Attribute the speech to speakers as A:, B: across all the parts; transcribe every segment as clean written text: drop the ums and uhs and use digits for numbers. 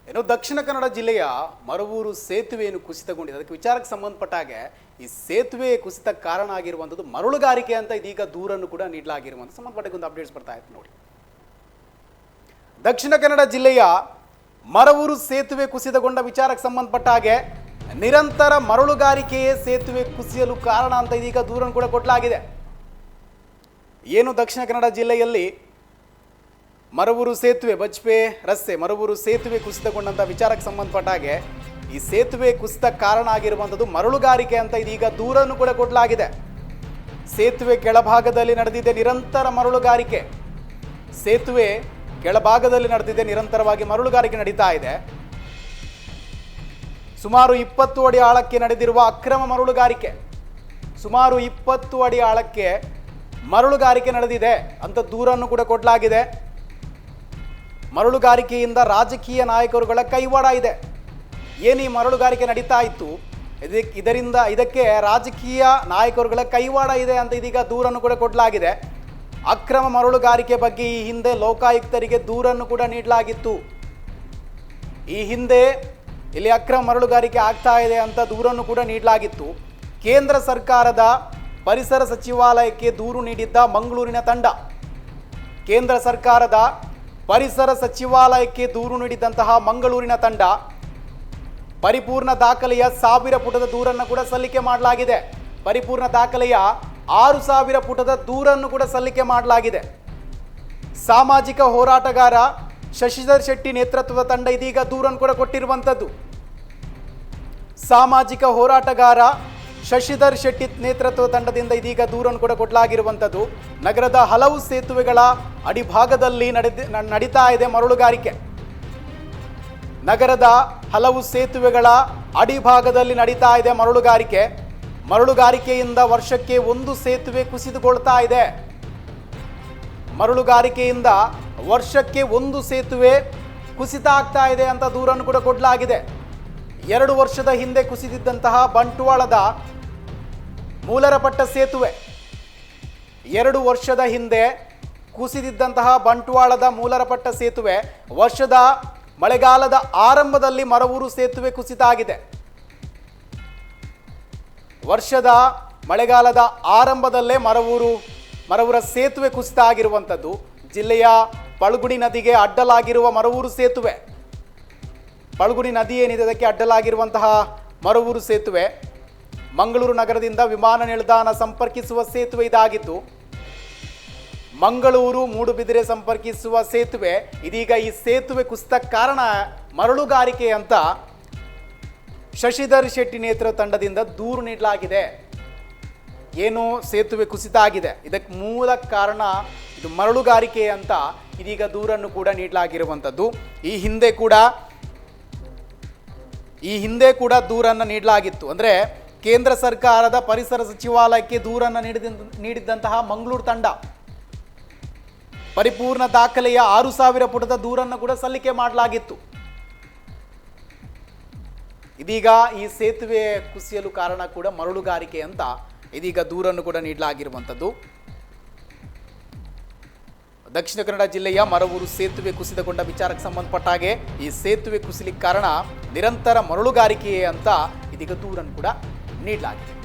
A: ಇನ್ನು ದಕ್ಷಿಣ ಕನ್ನಡ ಜಿಲ್ಲೆಯ ಮರವೂರು ಸೇತುವೆಯನ್ನು ಕುಸಿತಗೊಂಡಿದೆ. ಅದಕ್ಕೆ ವಿಚಾರಕ್ಕೆ ಸಂಬಂಧಪಟ್ಟ ಹಾಗೆ ಈ ಸೇತುವೆ ಕುಸಿತ ಕಾರಣ ಆಗಿರುವಂಥದ್ದು ಮರಳುಗಾರಿಕೆ ಅಂತ ಇದೀಗ ದೂರನ್ನು ಕೂಡ ನೀಡಲಾಗಿರುವಂಥ ಸಂಬಂಧಪಟ್ಟ ಒಂದು ಅಪ್ಡೇಟ್ಸ್ ಬರ್ತಾ ಇತ್ತು ನೋಡಿ. ದಕ್ಷಿಣ ಕನ್ನಡ ಜಿಲ್ಲೆಯ ಮರವೂರು ಸೇತುವೆ ಕುಸಿತಗೊಂಡ ವಿಚಾರಕ್ಕೆ ಸಂಬಂಧಪಟ್ಟ ಹಾಗೆ ನಿರಂತರ ಮರಳುಗಾರಿಕೆಯೇ ಸೇತುವೆ ಕುಸಿಯಲು ಕಾರಣ ಅಂತ ಇದೀಗ ದೂರನ್ನು ಕೂಡ ಕೊಡಲಾಗಿದೆ. ಏನು ದಕ್ಷಿಣ ಕನ್ನಡ ಜಿಲ್ಲೆಯಲ್ಲಿ ಮರವೂರು ಸೇತುವೆ ಬಜ್ಪೆ ರಸ್ತೆ ಮರವೂರು ಸೇತುವೆ ಕುಸಿತಗೊಂಡಂಥ ವಿಚಾರಕ್ಕೆ ಸಂಬಂಧಪಟ್ಟ ಹಾಗೆ ಈ ಸೇತುವೆ ಕುಸಿತ ಕಾರಣ ಆಗಿರುವಂಥದ್ದು ಮರಳುಗಾರಿಕೆ ಅಂತ ಇದೀಗ ದೂರನ್ನು ಕೂಡ ಕೊಡಲಾಗಿದೆ. ಸೇತುವೆ ಕೆಳಭಾಗದಲ್ಲಿ ನಡೆದಿದೆ ನಿರಂತರ ಮರಳುಗಾರಿಕೆ. ಸೇತುವೆ ಕೆಳಭಾಗದಲ್ಲಿ ನಡೆದಿದೆ ನಿರಂತರವಾಗಿ ಮರಳುಗಾರಿಕೆ ನಡೀತಾ ಇದೆ. ಸುಮಾರು 20 ಅಡಿ ಆಳಕ್ಕೆ ನಡೆದಿರುವ ಅಕ್ರಮ ಮರಳುಗಾರಿಕೆ, ಸುಮಾರು 20 ಅಡಿ ಆಳಕ್ಕೆ ಮರಳುಗಾರಿಕೆ ನಡೆದಿದೆ ಅಂತ ದೂರನ್ನು ಕೂಡ ಕೊಡಲಾಗಿದೆ. ಮರಳುಗಾರಿಕೆಯಿಂದ ರಾಜಕೀಯ ನಾಯಕರುಗಳ ಕೈವಾಡ ಇದೆ. ಏನು ಈ ಮರಳುಗಾರಿಕೆ ನಡೀತಾ ಇತ್ತು, ಇದಕ್ಕೆ ರಾಜಕೀಯ ನಾಯಕರುಗಳ ಕೈವಾಡ ಇದೆ ಅಂತ ಇದೀಗ ದೂರನ್ನು ಕೂಡ ಕೊಡಲಾಗಿದೆ. ಅಕ್ರಮ ಮರಳುಗಾರಿಕೆ ಬಗ್ಗೆ ಈ ಹಿಂದೆ ಲೋಕಾಯುಕ್ತರಿಗೆ ದೂರನ್ನು ಕೂಡ ನೀಡಲಾಗಿತ್ತು. ಈ ಹಿಂದೆ ಇಲ್ಲಿ ಅಕ್ರಮ ಮರಳುಗಾರಿಕೆ ಆಗ್ತಾ ಇದೆ ಅಂತ ದೂರನ್ನು ಕೂಡ ನೀಡಲಾಗಿತ್ತು. ಕೇಂದ್ರ ಸರ್ಕಾರದ ಪರಿಸರ ಸಚಿವಾಲಯಕ್ಕೆ ದೂರು ನೀಡಿದ್ದ ಮಂಗಳೂರಿನ ತಂಡ, ಕೇಂದ್ರ ಸರ್ಕಾರದ ಪರಿಸರ ಸಚಿವಾಲಯಕ್ಕೆ ದೂರು ನೀಡಿದಂತಹ ಮಂಗಳೂರಿನ ತಂಡ ಪರಿಪೂರ್ಣ ದಾಖಲೆಯ 1000 ಪುಟದ ದೂರನ್ನು ಕೂಡ ಸಲ್ಲಿಕೆ ಮಾಡಲಾಗಿದೆ. ಪರಿಪೂರ್ಣ ದಾಖಲೆಯ 6000 ಪುಟದ ದೂರನ್ನು ಕೂಡ ಸಲ್ಲಿಕೆ ಮಾಡಲಾಗಿದೆ. ಸಾಮಾಜಿಕ ಹೋರಾಟಗಾರ ಶಶಿಧರ್ ಶೆಟ್ಟಿ ನೇತೃತ್ವದ ತಂಡ ಇದೀಗ ದೂರನ್ನು ಕೂಡ ಕೊಟ್ಟಿರುವಂಥದ್ದು. ಸಾಮಾಜಿಕ ಹೋರಾಟಗಾರ ಶಶಿಧರ್ ಶೆಟ್ಟಿ ನೇತೃತ್ವದ ತಂಡದಿಂದ ಇದೀಗ ದೂರನ್ನು ಕೂಡ ಕೊಡಲಾಗಿರುವಂಥದ್ದು. ನಗರದ ಹಲವು ಸೇತುವೆಗಳ ಅಡಿಭಾಗದಲ್ಲಿ ನಡೀತಾ ಇದೆ ಮರಳುಗಾರಿಕೆ. ನಗರದ ಹಲವು ಸೇತುವೆಗಳ ಅಡಿಭಾಗದಲ್ಲಿ ನಡೀತಾ ಇದೆ ಮರಳುಗಾರಿಕೆ. ಮರಳುಗಾರಿಕೆಯಿಂದ ವರ್ಷಕ್ಕೆ ಒಂದು ಸೇತುವೆ ಕುಸಿದುಕೊಳ್ತಾ ಇದೆ. ಮರಳುಗಾರಿಕೆಯಿಂದ ವರ್ಷಕ್ಕೆ ಒಂದು ಸೇತುವೆ ಕುಸಿತ ಆಗ್ತಾ ಇದೆ ಅಂತ ದೂರನ್ನು ಕೂಡ ಕೊಡಲಾಗಿದೆ. 2 ವರ್ಷದ ಹಿಂದೆ ಕುಸಿದಿದ್ದಂತಹ ಬಂಟ್ವಾಳದ ಮೂಲರಪಟ್ಟ ಸೇತುವೆ, 2 ವರ್ಷದ ಹಿಂದೆ ಕುಸಿದಿದ್ದಂತಹ ಬಂಟ್ವಾಳದ ಮೂಲರಪಟ್ಟ ಸೇತುವೆ ವರ್ಷದ ಮಳೆಗಾಲದ ಆರಂಭದಲ್ಲಿ ಮರವೂರು ಸೇತುವೆ ಕುಸಿತ ಆಗಿದೆ. ವರ್ಷದ ಮಳೆಗಾಲದ ಆರಂಭದಲ್ಲೇ ಮರವೂರ ಸೇತುವೆ ಕುಸಿತ ಆಗಿರುವಂಥದ್ದು. ಜಿಲ್ಲೆಯ ಪಳಗುಡಿ ನದಿಗೆ ಅಡ್ಡಲಾಗಿರುವ ಮರವೂರು ಸೇತುವೆ, ಪಳಗುಡಿ ನದಿ ಏನಿದೆ ಅದಕ್ಕೆ ಅಡ್ಡಲಾಗಿರುವಂತಹ ಮರವೂರು ಸೇತುವೆ ಮಂಗಳೂರು ನಗರದಿಂದ ವಿಮಾನ ನಿಲ್ದಾಣ ಸಂಪರ್ಕಿಸುವ ಸೇತುವೆ ಇದಾಗಿದ್ದು, ಮಂಗಳೂರು ಮೂಡುಬಿದಿರೆ ಸಂಪರ್ಕಿಸುವ ಸೇತುವೆ. ಇದೀಗ ಈ ಸೇತುವೆ ಕುಸಿತ ಕಾರಣ ಮರಳುಗಾರಿಕೆ ಅಂತ ಶಶಿಧರ್ ಶೆಟ್ಟಿ ನೇತೃತ್ವ ತಂಡದಿಂದ ದೂರು ನೀಡಲಾಗಿದೆ. ಏನು ಸೇತುವೆ ಕುಸಿತ ಆಗಿದೆ, ಇದಕ್ಕೆ ಮೂಲ ಕಾರಣ ಇದು ಮರಳುಗಾರಿಕೆ ಅಂತ ಇದೀಗ ದೂರನ್ನು ಕೂಡ ನೀಡಲಾಗಿರುವಂಥದ್ದು. ಈ ಹಿಂದೆ ಕೂಡ ದೂರನ್ನು ನೀಡಲಾಗಿತ್ತು. ಅಂದರೆ ಕೇಂದ್ರ ಸರ್ಕಾರದ ಪರಿಸರ ಸಚಿವಾಲಯಕ್ಕೆ ದೂರನ್ನು ನೀಡಿದ್ದಂತಹ ಮಂಗಳೂರು ತಂಡ ಪರಿಪೂರ್ಣ ದಾಖಲೆಯ 6000 ಪುಟದ ದೂರನ್ನು ಕೂಡ ಸಲ್ಲಿಕೆ ಮಾಡಲಾಗಿತ್ತು. ಇದೀಗ ಈ ಸೇತುವೆ ಕುಸಿಯಲು ಕಾರಣ ಕೂಡ ಮರಳುಗಾರಿಕೆ ಅಂತ ಇದೀಗ ದೂರನ್ನು ಕೂಡ ನೀಡಲಾಗಿರುವಂಥದ್ದು. ದಕ್ಷಿಣ ಕನ್ನಡ ಜಿಲ್ಲೆಯ ಮರವೂರು ಸೇತುವೆ ಕುಸಿತಗೊಂಡ ವಿಚಾರಕ್ಕೆ ಸಂಬಂಧಪಟ್ಟ ಹಾಗೆ ಈ ಸೇತುವೆ ಕುಸಿಲಿಕ್ಕೆ ಕಾರಣ ನಿರಂತರ ಮರಳುಗಾರಿಕೆಯೇ ಅಂತ ಇದೀಗ ದೂರನ್ನು ಕೂಡ ನೀಡಲಾಗಿದೆ.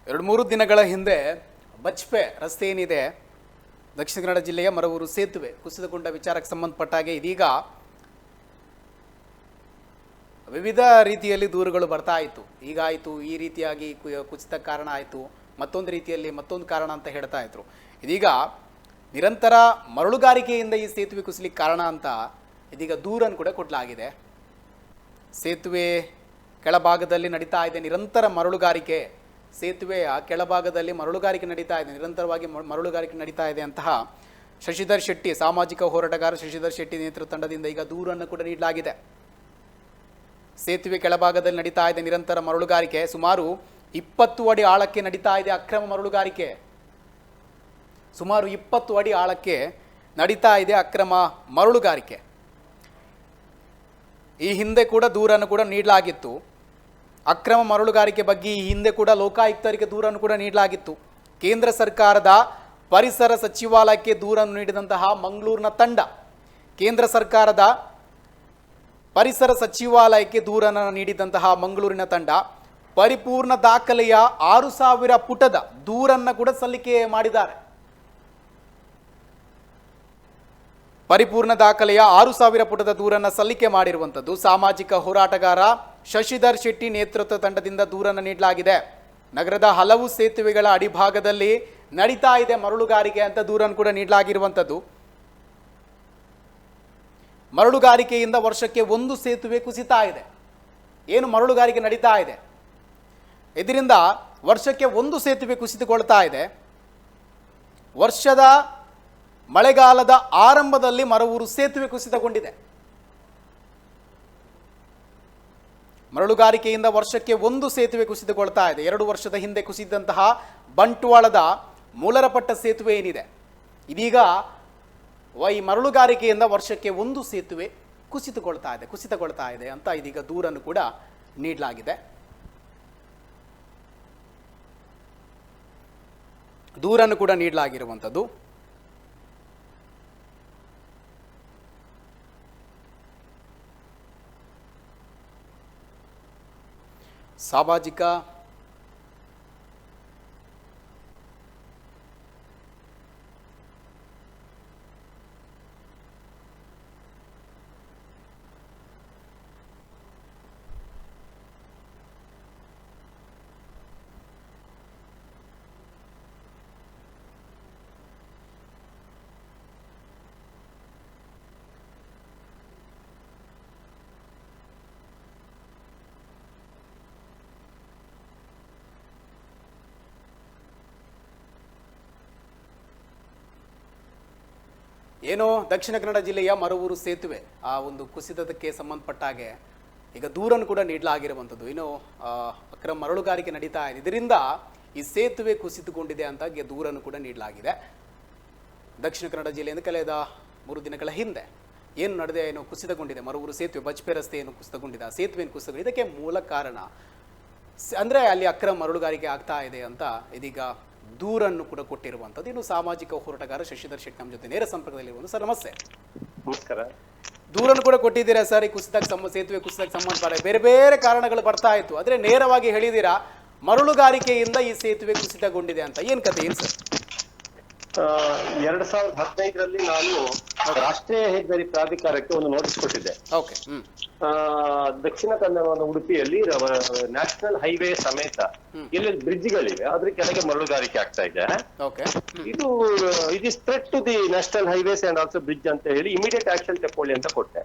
A: ಎರಡು ಮೂರು ದಿನಗಳ ಹಿಂದೆ ಬಜ್ಪೆ ರಸ್ತೆ ಏನಿದೆ ದಕ್ಷಿಣ ಕನ್ನಡ ಜಿಲ್ಲೆಯ ಮರವೂರು ಸೇತುವೆ ಕುಸಿತಗೊಂಡ ವಿಚಾರಕ್ಕೆ ಸಂಬಂಧಪಟ್ಟ ಹಾಗೆ ಇದೀಗ ವಿವಿಧ ರೀತಿಯಲ್ಲಿ ದೂರುಗಳು ಬರ್ತಾ ಇತ್ತು. ಹೀಗಾಯಿತು, ಈ ರೀತಿಯಾಗಿ ಕುಸಿತ ಕಾರಣ ಆಯಿತು, ಮತ್ತೊಂದು ರೀತಿಯಲ್ಲಿ ಮತ್ತೊಂದು ಕಾರಣ ಅಂತ ಹೇಳ್ತಾ ಇದ್ರು. ಇದೀಗ ನಿರಂತರ ಮರಳುಗಾರಿಕೆಯಿಂದ ಈ ಸೇತುವೆ ಕುಸಿಲಿಕ್ಕೆ ಕಾರಣ ಅಂತ ಇದೀಗ ದೂರನ್ನು ಕೂಡ ಕೊಡಲಾಗಿದೆ. ಸೇತುವೆ ಕೆಳಭಾಗದಲ್ಲಿ ನಡೀತಾ ಇದೆ ನಿರಂತರ ಮರಳುಗಾರಿಕೆ, ಸೇತುವೆಯ ಕೆಳಭಾಗದಲ್ಲಿ ಮರಳುಗಾರಿಕೆ ನಡೀತಾ ಇದೆ, ನಿರಂತರವಾಗಿ ಮರಳುಗಾರಿಕೆ ನಡೀತಾ ಇದೆ ಅಂತಹ ಶಶಿಧರ್ ಶೆಟ್ಟಿ, ಸಾಮಾಜಿಕ ಹೋರಾಟಗಾರ ಶಶಿಧರ್ ಶೆಟ್ಟಿ ನೇತೃತ್ವ ತಂಡದಿಂದ ಈಗ ದೂರನ್ನು ಕೂಡ ನೀಡಲಾಗಿದೆ. ಸೇತುವೆ ಕೆಳಭಾಗದಲ್ಲಿ ನಡೀತಾ ಇದೆ ನಿರಂತರ ಮರಳುಗಾರಿಕೆ, ಸುಮಾರು 20 ಅಡಿ ಆಳಕ್ಕೆ ನಡೀತಾ ಇದೆ ಅಕ್ರಮ ಮರಳುಗಾರಿಕೆ. ಸುಮಾರು 20 ಅಡಿ ಆಳಕ್ಕೆ ನಡೀತಾ ಇದೆ ಅಕ್ರಮ ಮರಳುಗಾರಿಕೆ. ಈ ಹಿಂದೆ ಕೂಡ ದೂರನ್ನು ಕೂಡ ನೀಡಲಾಗಿತ್ತು. ಅಕ್ರಮ ಮರಳುಗಾರಿಕೆ ಬಗ್ಗೆ ಈ ಹಿಂದೆ ಕೂಡ ಲೋಕಾಯುಕ್ತರಿಗೆ ದೂರನ್ನು ಕೂಡ ನೀಡಲಾಗಿತ್ತು. ಕೇಂದ್ರ ಸರ್ಕಾರದ ಪರಿಸರ ಸಚಿವಾಲಯಕ್ಕೆ ದೂರನ್ನು ನೀಡಿದಂತಹ ಮಂಗಳೂರಿನ ತಂಡ, ಕೇಂದ್ರ ಸರ್ಕಾರದ ಪರಿಸರ ಸಚಿವಾಲಯಕ್ಕೆ ದೂರನ್ನು ನೀಡಿದಂತಹ ಮಂಗಳೂರಿನ ತಂಡ ಪರಿಪೂರ್ಣ ದಾಖಲೆಯ 6,000 ಪುಟದ ದೂರನ್ನು ಕೂಡ ಸಲ್ಲಿಕೆ ಮಾಡಿದ್ದಾರೆ. ಪರಿಪೂರ್ಣ ದಾಖಲೆಯ 6,000 ಪುಟದ ದೂರನ್ನು ಸಲ್ಲಿಕೆ ಮಾಡಿರುವಂಥದ್ದು ಸಾಮಾಜಿಕ ಹೋರಾಟಗಾರ ಶಶಿಧರ್ ಶೆಟ್ಟಿ ನೇತೃತ್ವ ತಂಡದಿಂದ ದೂರನ್ನು ನೀಡಲಾಗಿದೆ. ನಗರದ ಹಲವು ಸೇತುವೆಗಳ ಅಡಿಭಾಗದಲ್ಲಿ ನಡೀತಾ ಇದೆ ಮರಳುಗಾರಿಕೆ ಅಂತ ದೂರನ್ನು ಕೂಡ ನೀಡಲಾಗಿರುವಂಥದ್ದು. ಮರಳುಗಾರಿಕೆಯಿಂದ ವರ್ಷಕ್ಕೆ 1 ಸೇತುವೆ ಕುಸಿತಾ ಇದೆ. ಏನು ಮರಳುಗಾರಿಕೆ ನಡೀತಾ ಇದೆ, ಇದರಿಂದ ವರ್ಷಕ್ಕೆ 1 ಸೇತುವೆ ಕುಸಿತುಕೊಳ್ತಾ ಇದೆ. ವರ್ಷದ ಮಳೆಗಾಲದ ಆರಂಭದಲ್ಲಿ ಮರವೂರು ಸೇತುವೆ ಕುಸಿತಗೊಂಡಿದೆ. ಮರಳುಗಾರಿಕೆಯಿಂದ ವರ್ಷಕ್ಕೆ 1 ಸೇತುವೆ ಕುಸಿತುಕೊಳ್ತಾ ಇದೆ. 2 ವರ್ಷದ ಹಿಂದೆ ಕುಸಿದಂತಹ ಬಂಟ್ವಾಳದ ಮೂಲರಪಟ್ಟ ಸೇತುವೆ ಏನಿದೆ, ಇದೀಗ ಈ ಮರಳುಗಾರಿಕೆಯಿಂದ ವರ್ಷಕ್ಕೆ 1 ಸೇತುವೆ ಕುಸಿತಗೊಳ್ತಾ ಇದೆ ಅಂತ ಇದೀಗ ದೂರನ್ನು ಕೂಡ ನೀಡಲಾಗಿದೆ. ದೂರನ್ನು ಕೂಡ ನೀಡಲಾಗಿರುವಂಥದ್ದು. ಸಾಮಾಜಿಕ ಏನೋ ದಕ್ಷಿಣ ಕನ್ನಡ ಜಿಲ್ಲೆಯ ಮರವೂರು ಸೇತುವೆ ಆ ಒಂದು ಕುಸಿತಕ್ಕೆ ಸಂಬಂಧಪಟ್ಟ ಹಾಗೆ ಈಗ ದೂರನ್ನು ಕೂಡ ನೀಡಲಾಗಿರುವಂಥದ್ದು. ಇನ್ನು ಅಕ್ರಮ ಮರಳುಗಾರಿಕೆ ನಡೀತಾ ಇದೆ, ಇದರಿಂದ ಈ ಸೇತುವೆ ಕುಸಿತುಕೊಂಡಿದೆ ಅಂತ ದೂರನ್ನು ಕೂಡ ನೀಡಲಾಗಿದೆ. ದಕ್ಷಿಣ ಕನ್ನಡ ಜಿಲ್ಲೆಯಿಂದ ಕಳೆದ 3 ದಿನಗಳ ಹಿಂದೆ ಏನು ನಡೆದಿದೆ, ಏನು ಕುಸಿತಗೊಂಡಿದೆ ಮರವೂರು ಸೇತುವೆ, ಬಜ್ಪೆ ರಸ್ತೆ ಏನು ಕುಸಿತಗೊಂಡಿದೆ, ಆ ಸೇತುವೆಯನ್ನು ಕುಸಿತಗೊಂಡಿದೆ. ಇದಕ್ಕೆ ಮೂಲ ಕಾರಣ ಅಂದರೆ ಅಲ್ಲಿ ಅಕ್ರಮ ಮರಳುಗಾರಿಕೆ ಆಗ್ತಾ ಇದೆ ಅಂತ ಇದೀಗ ದೂರನ್ನು ಕೂಡ ಕೊಟ್ಟಿರುವಂಥದ್ದು. ಇನ್ನು ಸಾಮಾಜಿಕ ಹೋರಾಟಗಾರ ಶಶಿಧರ್ ಶೆಟ್ಟಿ ನಮ್ಮ ಜೊತೆ ನೇರ ಸಂಪರ್ಕದಲ್ಲಿರುವುದು. ಸರ್ ನಮಸ್ತೆ.
B: ನಮಸ್ಕಾರ.
A: ದೂರನ್ನು ಕೂಡ ಕೊಟ್ಟಿದ್ದೀರಾ ಸರ್, ಈ ಸೇತುವೆ ಕುಸಿತಕ್ಕೆ ಸಂಬಂಧಪಟ್ಟ ಬೇರೆ ಬೇರೆ ಕಾರಣಗಳು ಬರ್ತಾ ಇತ್ತು, ಆದರೆ ನೇರವಾಗಿ ಹೇಳಿದ್ದೀರಾ ಮರಳುಗಾರಿಕೆಯಿಂದ ಈ ಸೇತುವೆ ಕುಸಿತಗೊಂಡಿದೆ ಅಂತ. ಏನ್ ಕತೆ ಏನು ಸರ್?
B: 2015ರಲ್ಲಿ ನಾನು ರಾಷ್ಟ್ರೀಯ ಹೆದ್ದಾರಿ ಪ್ರಾಧಿಕಾರಕ್ಕೆ ಒಂದು ನೋಟಿಸ್ ಕೊಟ್ಟಿದ್ದೆ.
A: ಓಕೆ.
B: ದಕ್ಷಿಣ ಕನ್ನಡ ಉಡುಪಿಯಲ್ಲಿ ನ್ಯಾಷನಲ್ ಹೈವೇ ಸಮೇತ ಇಲ್ಲಿ ಬ್ರಿಡ್ಜ್ಗಳಿವೆ, ಅದ್ರ ಕೆಳಗೆ ಮರಳುಗಾರಿಕೆ ಆಗ್ತಾ ಇದೆ. ಇದು it is threat to the national highways and also bridge ಅಂತ ಹೇಳಿ ಇಮಿಡಿಯೇಟ್ ಆಕ್ಷನ್ ತಗೊಳ್ಳಿ ಅಂತ ಕೊಟ್ಟೆ.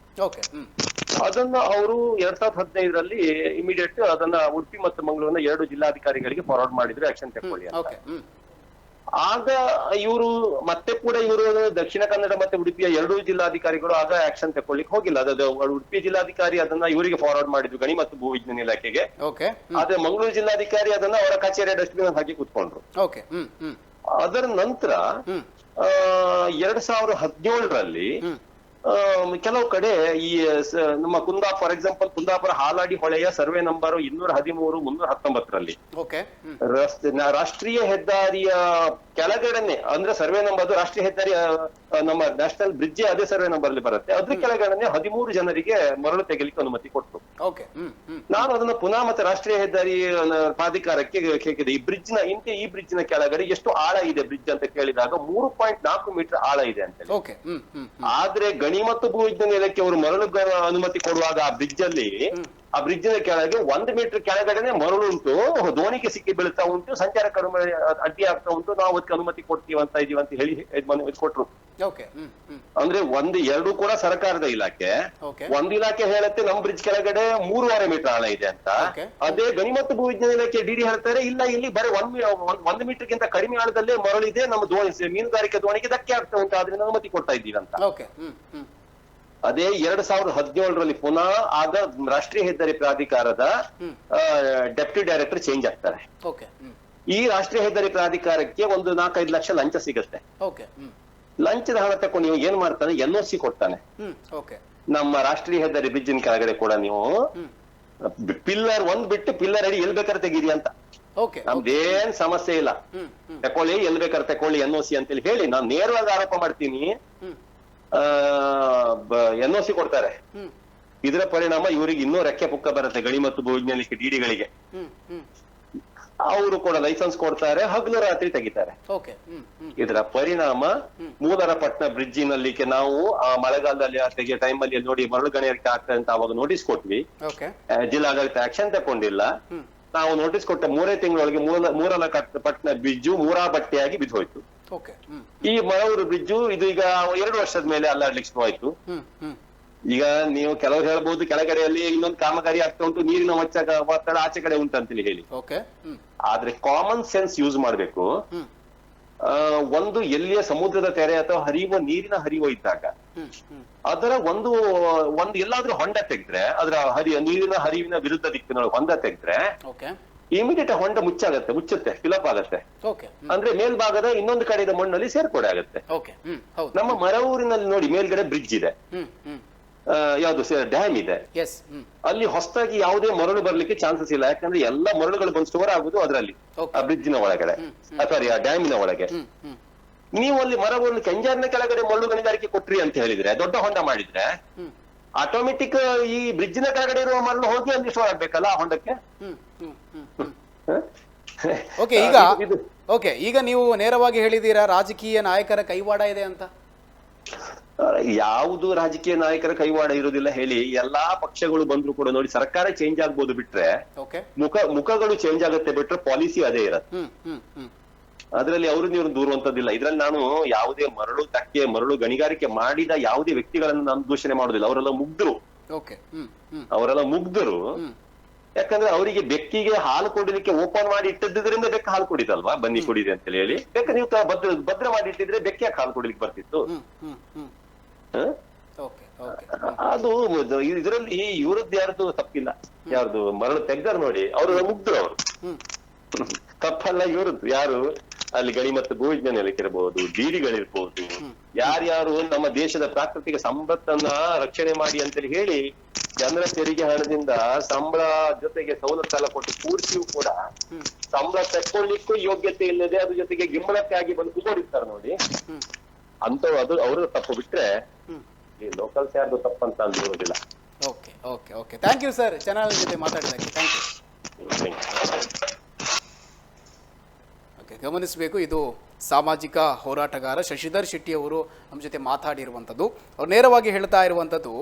B: ಅದನ್ನ ಅವರು 2015ರಲ್ಲಿ ಇಮಿಡಿಯೇಟ್ ಅದನ್ನ ಉಡುಪಿ ಮತ್ತು ಮಂಗಳೂರಿನ 2 ಜಿಲ್ಲಾಧಿಕಾರಿಗಳಿಗೆ ಫಾರ್ವರ್ಡ್ ಮಾಡಿದ್ರು ಆಕ್ಷನ್ ತಗೊಳ್ಳಿ ಅಂತ. ಆಗ ಇವರು ಮತ್ತೆ ಕೂಡ ಇವರು ದಕ್ಷಿಣ ಕನ್ನಡ ಮತ್ತೆ ಉಡುಪಿಯ 2 ಜಿಲ್ಲಾಧಿಕಾರಿಗಳು ಆಗ ಆಕ್ಷನ್ ತಗೊಳ್ಳಿಕ್ಕೆ ಹೋಗಿಲ್ಲ. ಅದು ಉಡುಪಿ ಜಿಲ್ಲಾಧಿಕಾರಿ ಅದನ್ನ ಇವರಿಗೆ ಫಾರ್ವರ್ಡ್ ಮಾಡಿದ್ರು, ಗಣಿ ಮತ್ತು ಭೂವಿಜ್ಞಾನ ಇಲಾಖೆಗೆ. ಆದ್ರೆ ಮಂಗಳೂರು ಜಿಲ್ಲಾಧಿಕಾರಿ ಅದನ್ನ ಅವರ ಕಚೇರಿಯ ಡಸ್ಟ್ಬಿನ್ ಹಾಕಿ ಕೂತ್ಕೊಂಡ್ರು. ಅದರ ನಂತರ 2017ರಲ್ಲಿ ಕೆಲವು ಕಡೆ ಈ ನಮ್ಮ ಫಾರ್ ಎಕ್ಸಾಂಪಲ್ ಕುಂದಾಪುರ ಹಾಲಾಡಿ ಹೊಳೆಯ ಸರ್ವೆ ನಂಬರ್ 213, 319ರಲ್ಲಿ ರಾಷ್ಟ್ರೀಯ ಹೆದ್ದಾರಿಯ ಕೆಳಗಡೆನೆ, ಅಂದ್ರೆ ಸರ್ವೆ ನಂಬರ್ ರಾಷ್ಟ್ರೀಯ ಹೆದ್ದಾರಿ ನಮ್ಮ ನ್ಯಾಷನಲ್ ಬ್ರಿಡ್ಜ್ ಅದೇ ಸರ್ವೆ ನಂಬರ್ ಅಲ್ಲಿ ಬರುತ್ತೆ, ಅದ್ರ ಕೆಳಗಡೆನೆ 13 ಜನರಿಗೆ ಮರಳು ತೆಗಿಲಿಕ್ಕೆ ಅನುಮತಿ ಕೊಟ್ಟರು. ನಾನು ಅದನ್ನ ಪುನಃ ಮತ್ತೆ ರಾಷ್ಟ್ರೀಯ ಹೆದ್ದಾರಿ ಪ್ರಾಧಿಕಾರಕ್ಕೆ ಕೇಳಿದೆ, ಈ ಬ್ರಿಡ್ಜ್ ನ ಕೆಳಗಡೆ ಎಷ್ಟು ಆಳ ಇದೆ ಬ್ರಿಡ್ಜ್ ಅಂತ ಕೇಳಿದಾಗ 3.4 ಮೀಟರ್ ಆಳ ಇದೆ ಅಂತ. ಆದ್ರೆ ಗಣಿ ಮತ್ತು ಭೂವಿಜ್ಞಾನ ಇಲಾಖೆ ಅವರು ಮರಳು ಅನುಮತಿ ಕೊಡುವಾಗ ಆ ಬ್ರಿಡ್ಜ್ ಅಲ್ಲಿ ಆ ಬ್ರಿಡ್ಜ್ ಕೆಳಗೆ 1 ಮೀಟರ್ ಕೆಳಗಡೆನೆ ಮರಳು ಉಂಟು, ದೋಣಿಗೆ ಸಿಕ್ಕಿ ಬೀಳ್ತಾ ಉಂಟು, ಸಂಚಾರ ಕಡಿಮೆ ಅಡ್ಡಿ ಆಗ್ತಾ ಉಂಟು, ನಾವು ಅದಕ್ಕೆ ಅನುಮತಿ ಕೊಡ್ತೀವಿ ಅಂತ ಇದೀವಿ ಅಂತ ಹೇಳಿ ಕೊಟ್ರು. ಅಂದ್ರೆ ಎರಡು ಕೂಡ ಸರ್ಕಾರದ ಇಲಾಖೆ. ಒಂದು ಇಲಾಖೆ ಹೇಳುತ್ತೆ ನಮ್ ಬ್ರಿಡ್ಜ್ ಕೆಳಗಡೆ 3.5 ಮೀಟರ್ ಆಳ ಇದೆ ಅಂತ. ಅದೇ ಗಣಿ ಮತ್ತು ಭೂವಿಜ್ಞಾನ ಇಲಾಖೆ ಡಿಡಿ ಹೇಳ್ತಾರೆ ಇಲ್ಲ, ಇಲ್ಲಿ ಬರೀ 1 ಮೀಟರ್ ಗಿಂತ ಕಡಿಮೆ ಆಳದಲ್ಲೇ ಮರಳಿದೆ, ನಮ್ಮ ಮೀನುಗಾರಿಕೆ ದೋಣಿಗೆ ಧಕ್ಕೆ ಆಗ್ತಾ ಉಂಟು, ಆದ್ರಿಂದ ಅನುಮತಿ ಕೊಡ್ತಾ ಇದ್ದೀವಿ ಅಂತ. ಅದೇ 2017ರಲ್ಲಿ ಪುನಃ ಆಗ ರಾಷ್ಟ್ರೀಯ ಹೆದ್ದಾರಿ ಪ್ರಾಧಿಕಾರದ ಡೆಪ್ಟಿ ಡೈರೆಕ್ಟರ್ ಚೇಂಜ್ ಆಗ್ತಾರೆ. ಈ ರಾಷ್ಟ್ರೀಯ ಹೆದ್ದಾರಿ ಪ್ರಾಧಿಕಾರಕ್ಕೆ ಒಂದು 4-5 ಲಕ್ಷ ಲಂಚ ಸಿಗುತ್ತೆ. ಲಂಚದ ಹಣ ತಕೊಂಡು ನೀವು ಏನ್ ಮಾಡ್ತಾನೆ, NOC ಕೊಡ್ತಾನೆ. ನಮ್ಮ ರಾಷ್ಟ್ರೀಯ ಹೆದ್ದಾರಿ ಬ್ರಿಡ್ಜಿನ ಕೆಳಗಡೆ ಕೂಡ ನೀವು ಪಿಲ್ಲರ್ 1 ಬಿಟ್ಟು ಪಿಲ್ಲರ್ ಅಡಿ ಎಲ್ ಬೇಕಾದ್ರೆ ತೆಗೀರಿ ಅಂತ, ನಮ್ದೇನ್ ಸಮಸ್ಯೆ ಇಲ್ಲ, ತಕೊಳ್ಳಿ ಎಲ್ ಬೇಕಾದ್ರೆ ತಕೊಳ್ಳಿ NOC ಅಂತೇಳಿ ಹೇಳಿ ನಾನು ನೇರವಾಗಿ ಆರೋಪ ಮಾಡ್ತೀನಿ. NOC ಕೊಡ್ತಾರೆ. ಇದರ ಪರಿಣಾಮ ಇವರಿಗೆ ಇನ್ನೂ ರೆಕ್ಕೆ ಪುಕ್ಕ ಬರುತ್ತೆ ಗಣಿ ಮತ್ತು ಭೂವಿಜ್ಞಾನಿಕ ಡಿಡಿಗಳಿಗೆ. ಅವರು ಕೂಡ ಲೈಸೆನ್ಸ್ ಕೊಡ್ತಾರೆ, ಹಗಲು ರಾತ್ರಿ ತೆಗಿತಾರೆ. ಇದರ ಪರಿಣಾಮ ಮೂಲರಪಟ್ಟಣ ಬ್ರಿಡ್ಜಿನಲ್ಲಿ ನಾವು ಆ ಮಳೆಗಾಲದಲ್ಲಿ ತೆಗಿಯೋ ಟೈಮಲ್ಲಿ ನೋಡಿ ಮರಳು ಗಣಿಗಾರಿಕೆ ಆಗ್ತದೆ ಅಂತ ಅವಾಗ ನೋಟಿಸ್ ಕೊಟ್ವಿ. ಜಿಲ್ಲಾಡಳಿತ ಆಕ್ಷನ್ ತಗೊಂಡಿಲ್ಲ. ನಾವು ನೋಟಿಸ್ ಕೊಟ್ಟ 3 ತಿಂಗಳೊಳಗೆ ಮೂಲರಪಟ್ಟಣ ಬ್ರಿಡ್ಜು ಮೂರಾಬಟ್ಟೆಯಾಗಿ ಬಿದ್ದೋಯ್ತು. ಈ ಮರವೂರು ಬ್ರಿಡ್ಜು ಇದು ಈಗ 2 ವರ್ಷದ ಮೇಲೆ ಅಲ್ಲಾಡ್ಲಿಕ್ಕೆ ಶುರುವಾಯ್ತು. ಈಗ ನೀವು ಕೆಲವರು ಹೇಳ್ಬಹುದು ಕೆಳಗಡೆಯಲ್ಲಿ ಇನ್ನೊಂದು ಕಾಮಗಾರಿ ಆಗ್ತಾ ಉಂಟು, ನೀರಿನ ಒತ್ತಡ ಆಚೆ ಕಡೆ ಉಂಟಂತೇಳಿ ಹೇಳಿ. ಆದ್ರೆ ಕಾಮನ್ ಸೆನ್ಸ್ ಯೂಸ್ ಮಾಡ್ಬೇಕು. ಒಂದು ಎಲ್ಲಿಯ ಸಮುದ್ರದ ತೆರೆ ಅಥವಾ ಹರಿಯುವ ನೀರಿನ ಹರಿವು ಇದ್ದಾಗ ಅದರ ಒಂದು ಎಲ್ಲಾದ್ರೂ ಹೊಂಡ ತೆಗೆದ್ರೆ, ಅದರ ನೀರಿನ ಹರಿವಿನ ವಿರುದ್ಧ ದಿಕ್ಕಿನೊಳಗೆ ಹೊಂಡ ತೆಗೆದ್ರೆ ಇಮಿಡಿಯೇಟ್ ಹೊಂಡ ಮುಚ್ಚುತ್ತೆ, ಫಿಲಪ್ ಆಗತ್ತೆ. ಅಂದ್ರೆ ಮೇಲ್ಭಾಗದ ಇನ್ನೊಂದು ಕಡೆಯ ಮಣ್ಣಲ್ಲಿ ಸೇರ್ಪಡೆ ಆಗತ್ತೆ. ನಮ್ಮ ಮರವೂರಿನಲ್ಲಿ ನೋಡಿ ಮೇಲ್ಗಡೆ ಬ್ರಿಡ್ಜ್ ಇದೆ, ಯಾವ್ದು ಡ್ಯಾಮ್ ಇದೆ. ಅಲ್ಲಿ ಹೊಸದಾಗಿ ಯಾವುದೇ ಮರಳು ಬರ್ಲಿಕ್ಕೆ ಚಾನ್ಸಸ್ ಇಲ್ಲ, ಯಾಕಂದ್ರೆ ಎಲ್ಲಾ ಮರಳುಗಳು ಬಂದು ಸ್ಟೋರ್ ಆಗುದು ಅದರಲ್ಲಿ, ಆ ಬ್ರಿಡ್ಜಿನ ಒಳಗಡೆ ಸಾರಿ ಆ ಡ್ಯಾಮಿನ ಒಳಗೆ. ನೀವು ಅಲ್ಲಿ ಮರವೂರಿನ ಕೆಂಜಾರಿನ ಕೆಳಗಡೆ ಮರಳು ಗಣಿಗಾರಿಕೆ ಕೊಟ್ರಿ ಅಂತ ಹೇಳಿದ್ರೆ, ದೊಡ್ಡ ಹೊಂಡ ಮಾಡಿದ್ರೆ ಆಟೋಮೆಟಿಕ್ ಈ ಬ್ರಿಡ್ಜಿನ ಕೆಳಗಡೆ ಇರುವ ಮರಳು ಹೋಗಿ ಅಲ್ಲಿ ಸ್ಟೋರ್ ಆಗ್ಬೇಕಲ್ಲ ಆ ಹೊಂಡಕ್ಕೆ.
A: ಈಗ ನೀವು ನೇರವಾಗಿ ಹೇಳಿದೀರಾ ರಾಜಕೀಯ ನಾಯಕರ ಕೈವಾಡ ಇದೆ ಅಂತ.
B: ಯಾವುದು ರಾಜಕೀಯ ನಾಯಕರ ಕೈವಾಡ ಇರುವುದಿಲ್ಲ ಹೇಳಿ. ಎಲ್ಲಾ ಪಕ್ಷಗಳು ಬಂದ್ರು ಕೂಡ ನೋಡಿ ಸರ್ಕಾರ ಚೇಂಜ್ ಆಗ್ಬೋದು ಬಿಟ್ರೆ, ಮುಖಗಳು ಚೇಂಜ್ ಆಗುತ್ತೆ ಬಿಟ್ರೆ ಪಾಲಿಸಿ ಅದೇ ಇರತ್ತೆ. ಅದ್ರಲ್ಲಿ ಅವರು ನೀವು ದೂರುವಂತದ್ದಿಲ್ಲ. ಇದ್ರಲ್ಲಿ ನಾನು ಯಾವುದೇ ಮರಳು ಗಣಿಗಾರಿಕೆ ಮಾಡಿದ ಯಾವುದೇ ವ್ಯಕ್ತಿಗಳನ್ನು ನಾನು ದೂಷಣೆ ಮಾಡುದಿಲ್ಲ. ಅವರೆಲ್ಲ ಮುಗ್ಧರು. ಯಾಕಂದ್ರೆ ಅವರಿಗೆ ಬೆಕ್ಕಿಗೆ ಹಾಲು ಕೊಡಲಿಕ್ಕೆ ಓಪನ್ ಮಾಡಿ ಇಟ್ಟದ್ರಿಂದ ಬೆಕ್ಕ ಹಾಲು ಕುಡಿದಲ್ವಾ, ಬನ್ನಿ ಕುಡಿದೆ ಅಂತ ಹೇಳಿ. ಬೆಕ್ಕ ನೀವು ಭದ್ರ ಮಾಡಿ ಇಟ್ಟಿದ್ರೆ ಬೆಕ್ಕ ಯಾಕೆ ಹಾಲು ಕುಡಿಲಿಕ್ಕೆ ಬರ್ತಿತ್ತು? ಅದು ಇದರಲ್ಲಿ ಇವ್ರದ್ದು ಯಾರ್ದು ತಪ್ಪಿಲ್ಲ. ಯಾರ್ದು ಮರಳು ತೆಗ್ದಾರ ನೋಡಿ, ಅವರು ಮುಗ್ಧರು. ಅವರು ತಪ್ಪಲ್ಲ ಇವ್ರದ್ದು. ಯಾರು ಅಲ್ಲಿ ಗಣಿ ಮತ್ತು ಭೂವಿಜ್ಞಾನ ಇಲಾಖೆ ಡಿಡಿಗಳಿರ್ಬಹುದು, ಯಾರ್ಯಾರು ನಮ್ಮ ದೇಶದ ಪ್ರಾಕೃತಿಕ ಸಂಪತ್ತನ್ನ ರಕ್ಷಣೆ ಮಾಡಿ ಅಂತೇಳಿ ಹೇಳಿ ಜನರ ತೆರಿಗೆ ಹಣದಿಂದ ಸಂಬಳ ಜೊತೆಗೆ ಸವಲತ್ತೆಲ್ಲ ಕೊಟ್ಟು ಪೂರ್ತಿಯೂ ಕೂಡ ಸಂಬಳ ತಕ್ಕೊಳ್ಳಿಕ್ಕೂ ಯೋಗ್ಯತೆ ಇಲ್ಲದೆ ಅದ್ರ ಜೊತೆಗೆ ಗಿಂಬಳಕ್ಕಾಗಿ ಬಂದು ಕೂಡಿರ್ತಾರೆ ನೋಡಿ, ಅಂತವ್ ಅದು ಅವ್ರ ತಪ್ಪು ಬಿಟ್ರೆ ಈ ಲೋಕಲ್ಸ್ ಯಾರ್ದು ತಪ್ಪಂತ ಅಂದಿರೋದಿಲ್ಲ.
A: ಥ್ಯಾಂಕ್ ಯು ಸರ್, ಚಾನಲ್ ಜೊತೆ ಮಾತಾಡಿದ್ದಕ್ಕೆ ಥ್ಯಾಂಕ್ ಯು. ಗಮನಿಸಬೇಕು, ಇದು ಸಾಮಾಜಿಕ ಹೋರಾಟಗಾರ ಶಶಿಧರ್ ಶೆಟ್ಟಿ ಅವರು ನಮ್ಮ ಜೊತೆ ಮಾತಾಡಿರುವಂಥದ್ದು. ಅವ್ರು ನೇರವಾಗಿ ಹೇಳ್ತಾ ಇರುವಂಥದ್ದು,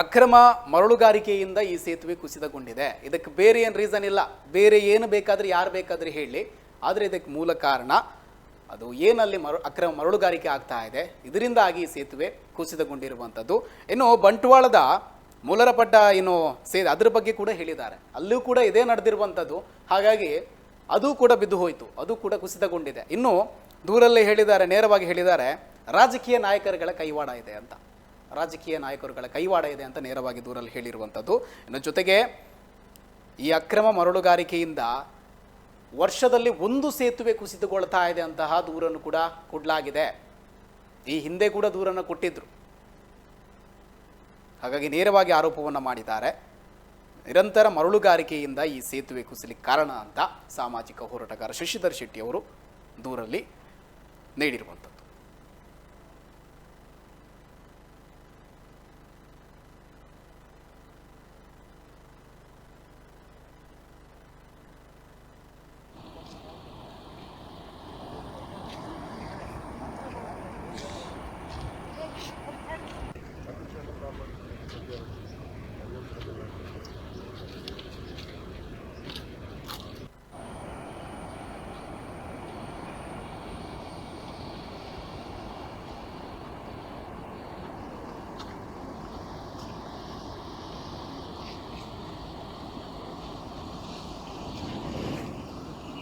A: ಅಕ್ರಮ ಮರಳುಗಾರಿಕೆಯಿಂದ ಈ ಸೇತುವೆ ಕುಸಿತಗೊಂಡಿದೆ. ಇದಕ್ಕೆ ಬೇರೆ ಏನು ರೀಸನ್ ಇಲ್ಲ, ಬೇರೆ ಏನು ಬೇಕಾದ್ರೆ ಯಾರು ಬೇಕಾದ್ರೆ ಹೇಳಿ, ಆದರೆ ಇದಕ್ಕೆ ಮೂಲ ಕಾರಣ ಅದು ಏನಲ್ಲಿ ಅಕ್ರಮ ಮರಳುಗಾರಿಕೆ ಆಗ್ತಾ ಇದೆ, ಇದರಿಂದಾಗಿ ಈ ಸೇತುವೆ ಕುಸಿತಗೊಂಡಿರುವಂಥದ್ದು. ಇನ್ನು ಬಂಟ್ವಾಳದ ಮೂಲರಪಟ್ಟ ಅದ್ರ ಬಗ್ಗೆ ಕೂಡ ಹೇಳಿದ್ದಾರೆ, ಅಲ್ಲೂ ಕೂಡ ಇದೇ ನಡೆದಿರುವಂಥದ್ದು. ಹಾಗಾಗಿ ಅದು ಕೂಡ ಬಿದ್ದು ಹೋಯಿತು, ಅದು ಕೂಡ ಕುಸಿತಗೊಂಡಿದೆ. ಇನ್ನು ದೂರಲ್ಲೇ ಹೇಳಿದ್ದಾರೆ, ನೇರವಾಗಿ ಹೇಳಿದ್ದಾರೆ, ರಾಜಕೀಯ ನಾಯಕರುಗಳ ಕೈವಾಡ ಇದೆ ಅಂತ. ರಾಜಕೀಯ ನಾಯಕರುಗಳ ಕೈವಾಡ ಇದೆ ಅಂತ ನೇರವಾಗಿ ದೂರಲ್ಲಿ ಹೇಳಿರುವಂಥದ್ದು. ಇನ್ನು ಜೊತೆಗೆ ಈ ಅಕ್ರಮ ಮರಳುಗಾರಿಕೆಯಿಂದ ವರ್ಷದಲ್ಲಿ 1 ಸೇತುವೆ ಕುಸಿತಗೊಳ್ತಾ ಇದೆ ಅಂತಹ ದೂರನ್ನು ಕೂಡ ಕೊಡಲಾಗಿದೆ. ಈ ಹಿಂದೆ ಕೂಡ ದೂರನ್ನು ಕೊಟ್ಟಿದ್ರು. ಹಾಗಾಗಿ ನೇರವಾಗಿ ಆರೋಪವನ್ನು ಮಾಡಿದ್ದಾರೆ. ನಿರಂತರ ಮರಳುಗಾರಿಕೆಯಿಂದ ಈ ಸೇತುವೆ ಕುಸಿಲಿಕ್ಕೆ ಕಾರಣ ಅಂತ ಸಾಮಾಜಿಕ ಹೋರಾಟಗಾರ ಶಶಿಧರ್ ಶೆಟ್ಟಿ ಅವರು ದೂರಲ್ಲಿ ನೀಡಿರುವಂಥದ್ದು.